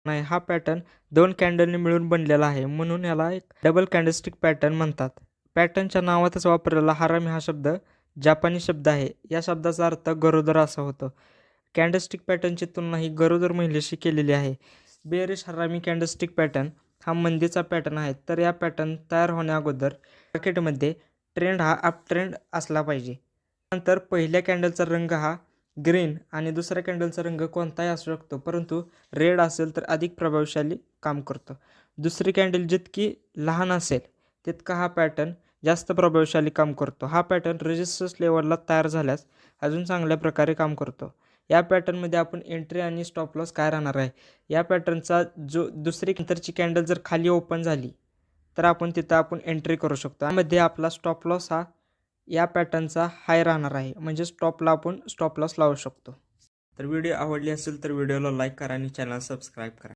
नाही, हा पॅटर्न 2 कॅन्डलने मिळून बनलेला आहे, म्हणून याला एक डबल कॅन्डलस्टिक पॅटर्न म्हणतात. पॅटर्नच्या नावातच वापरलेला हरामी हा शब्द जापानी शब्द आहे. या शब्दाचा अर्थ गरोदर असा होतो. कॅन्डलस्टिक पॅटर्नची तुलना ही गरोदर महिलेशी केलेली आहे. बेअरिश हरामी कॅन्डलस्टिक पॅटर्न हा मंदीचा पॅटर्न आहे. तर या पॅटर्न तयार होण्याअगोदर मार्केटमध्ये ट्रेंड हा अप ट्रेंड असला पाहिजे. नंतर पहिल्या कॅन्डलचा रंग हा ग्रीन आणि दुसऱ्या कॅन्डलचा रंग कोणताही असू शकतो, परंतु रेड असेल तर अधिक प्रभावशाली काम करतो. दुसरी कॅन्डल जितकी लहान असेल तितका हा पॅटर्न जास्त प्रभावशाली काम करतो. हा पॅटर्न रेजिस्टन्स लेवलला तयार झाल्यास अजून चांगल्या प्रकारे काम करतो. या पॅटर्नमध्ये आपण एंट्री आणि स्टॉप लॉस काय राहणार आहे, या पॅटर्नचा जो दुसरी नंतरची कॅन्डल जर खाली ओपन झाली तर आपण तिथं एंट्री करू शकतो. यामध्ये आपला स्टॉप लॉस हा या पॅटर्नचा हाय राहणार आहे, म्हणजे स्टॉपला आपण स्टॉप लॉस लावू शकतो. तर व्हिडिओ आवडली असेल तर व्हिडिओला लाईक करा आणि चॅनल सबस्क्राईब करा.